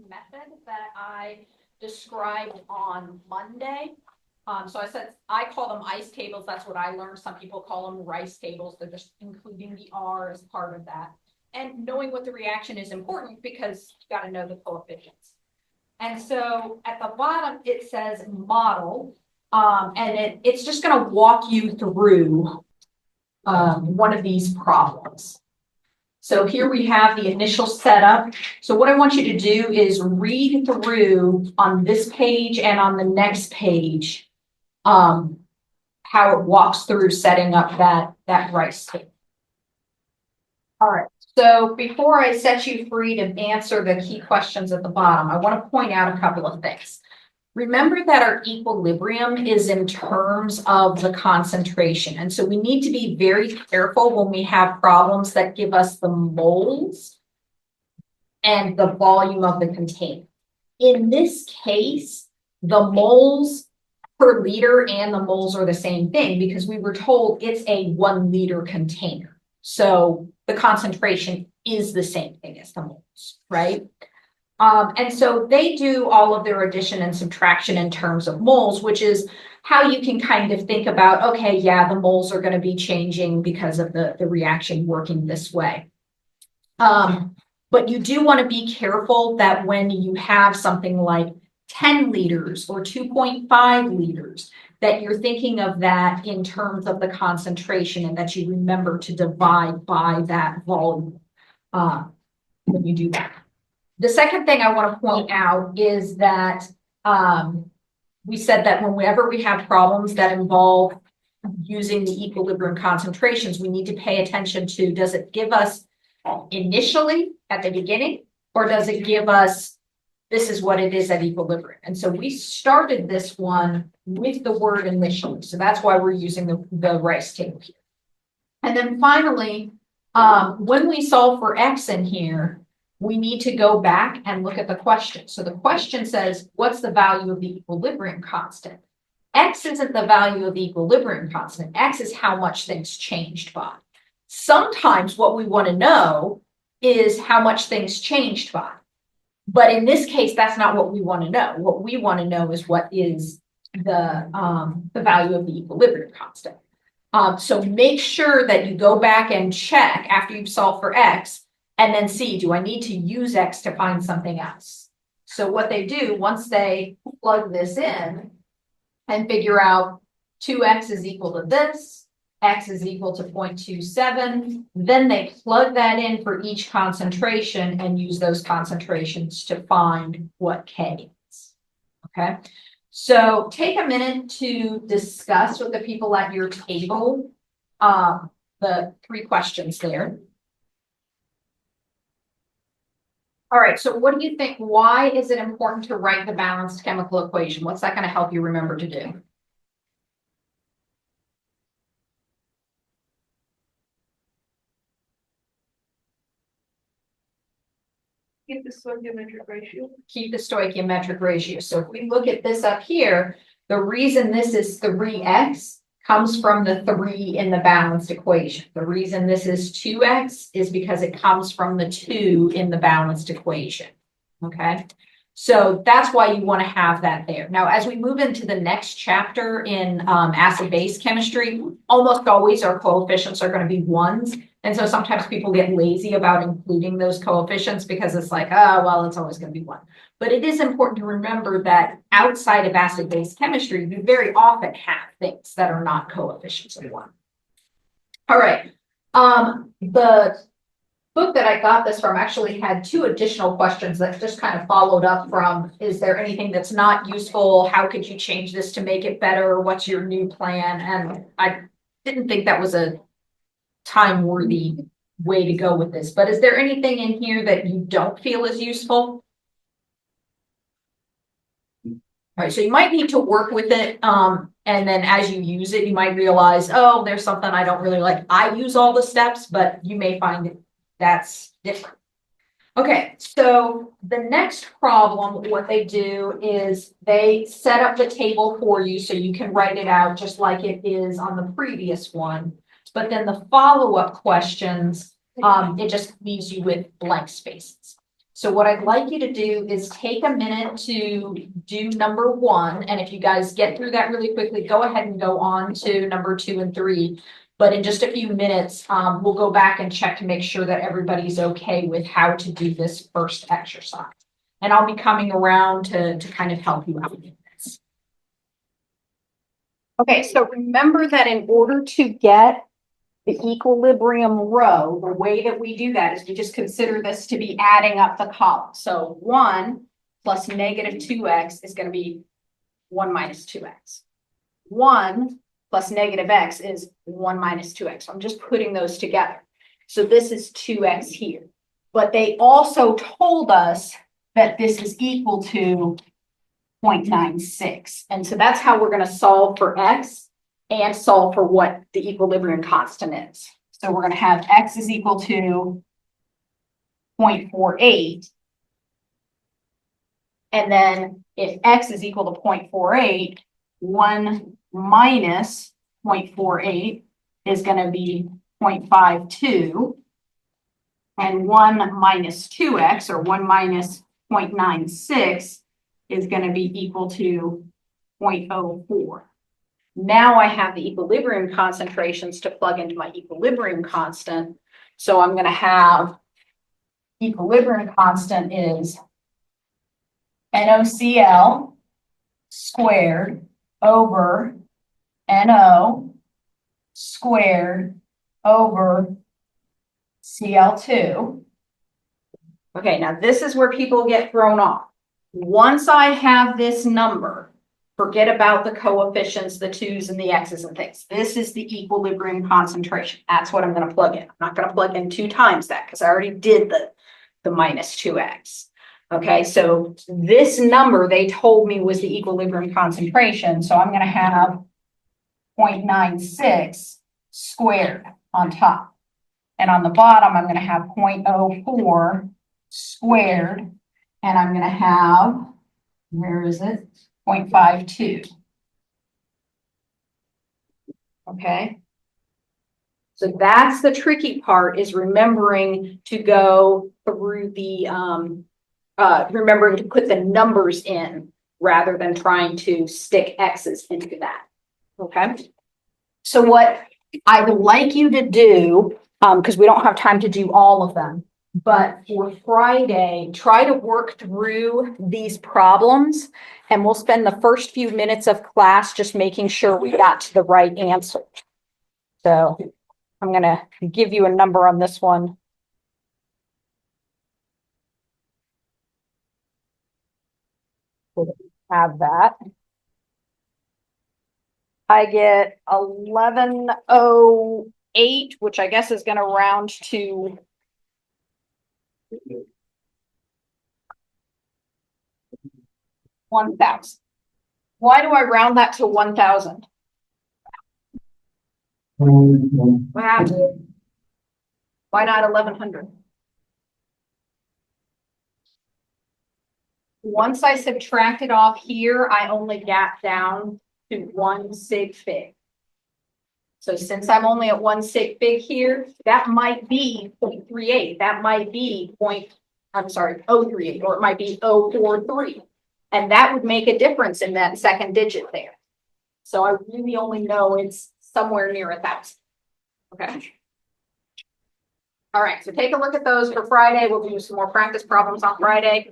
method that I described on Monday. So I said, I call them ICE tables. That's what I learned. Some people call them RICE tables. They're just including the R as part of that. And knowing what the reaction is important because you got to know the coefficients. And so at the bottom, it says model. And it's just going to walk you through one of these problems. So here we have the initial setup. So what I want you to do is read through on this page and on the next page how it walks through setting up that RICE table. All right. So before I set you free to answer the key questions at the bottom, I want to point out a couple of things. Remember that our equilibrium is in terms of the concentration. And so we need to be very careful when we have problems that give us the moles and the volume of the container. In this case, the moles per liter and the moles are the same thing because we were told it's a 1 liter container. So the concentration is the same thing as the moles, right? And so they do all of their addition and subtraction in terms of moles, which is how you can kind of think about, okay, yeah, the moles are going to be changing because of the reaction working this way. But you do want to be careful that when you have something like 10 liters or 2.5 liters, that you're thinking of that in terms of the concentration and that you remember to divide by that volume when you do that. The second thing I want to point out is that we said that whenever we have problems that involve using the equilibrium concentrations, we need to pay attention to, does it give us initially at the beginning, or does it give us, this is what it is at equilibrium? And so we started this one with the word initially. So that's why we're using the RICE table here. And then finally, when we solve for X in here, we need to go back and look at the question. So the question says, what's the value of the equilibrium constant? X isn't the value of the equilibrium constant. X is how much things changed by. Sometimes what we want to know is how much things changed by. But in this case, that's not what we want to know. What we want to know is what is the value of the equilibrium constant. So make sure that you go back and check after you've solved for X and then see, do I need to use X to find something else? So what they do, once they plug this in and figure out 2X is equal to this, X is equal to 0.27, then they plug that in for each concentration and use those concentrations to find what K is, okay? So take a minute to discuss with the people at your table the 3 questions there. All right, so what do you think? Why is it important to write the balanced chemical equation? What's that going to help you remember to do? Keep the stoichiometric ratio. Keep the stoichiometric ratio. So if we look at this up here, the reason this is 3x comes from the 3 in the balanced equation. The reason this is 2x is because it comes from the 2 in the balanced equation. Okay, so that's why you want to have that there. Now, as we move into the next chapter in acid-base chemistry, almost always our coefficients are going to be 1s. And so sometimes people get lazy about including those coefficients because it's like, oh, well, it's always going to be 1. But it is important to remember that outside of acid-base chemistry, we very often have things that are not coefficients of 1. All right. The book that I got this from actually had 2 additional questions that just kind of followed up from, is there anything that's not useful? How could you change this to make it better? What's your new plan? And I didn't think that was a time-worthy way to go with this, but is there anything in here that you don't feel is useful? All right, so you might need to work with it, and then as you use it, you might realize, oh, there's something I don't really like. I use all the steps, but you may find it that's different. Okay, so the next problem, what they do is they set up the table for you so you can write it out just like it is on the previous one. But then the follow-up questions, it just leaves you with blank spaces. So what I'd like you to do is take a minute to do number one, and if you guys get through that really quickly, go ahead and go on to number 2 and 3. But in just a few minutes, we'll go back and check to make sure that everybody's okay with how to do this first exercise. And I'll be coming around to kind of help you out with this. Okay, so remember that in order to get the equilibrium row, the way that we do that is we just consider this to be adding up the columns. So 1 plus negative 2x is going to be 1 minus 2x. 1 plus negative x is 1 minus 2x. So I'm just putting those together. So this is 2x here. But they also told us that this is equal to 0.96. And so that's how we're going to solve for x and solve for what the equilibrium constant is. So we're going to have x is equal to 0.48. And then if x is equal to 0.48, 1 minus 0.48 is going to be 0.52. And 1 minus 2x, or 1 minus 0.96, is going to be equal to 0.04. Now I have the equilibrium concentrations to plug into my equilibrium constant. So I'm going to have equilibrium constant is NOCl squared over NO squared over Cl2. Okay, now this is where people get thrown off. Once I have this number, forget about the coefficients, the 2's and the x's and things. This is the equilibrium concentration. That's what I'm going to plug in. I'm not going to plug in 2 times that because I already did the minus 2x. Okay, so this number they told me was the equilibrium concentration. So I'm going to have 0.96 squared on top. And on the bottom, I'm going to have 0.04 squared. And I'm going to have, where is it? 0.52. Okay. So that's the tricky part, is remembering to go through the, remembering to put the numbers in rather than trying to stick X's into that. Okay. So what I would like you to do, because we don't have time to do all of them, but for Friday, try to work through these problems, and we'll spend the first few minutes of class just making sure we got to the right answer. So I'm going to give you a number on this one. We'll have that. I get 1108, which I guess is going to round to 1,000. Why do I round that to 1,000? What happened? Why not 1,100? Once I subtracted off here, I only got down to 1 sig fig. So since I'm only at 1 sig fig here, that might be 0.38. That might be 0.38, or it might be 0.43. And that would make a difference in that second digit there. So I really only know it's somewhere near 1,000. Okay. All right, so take a look at those for Friday. We'll do some more practice problems on Friday.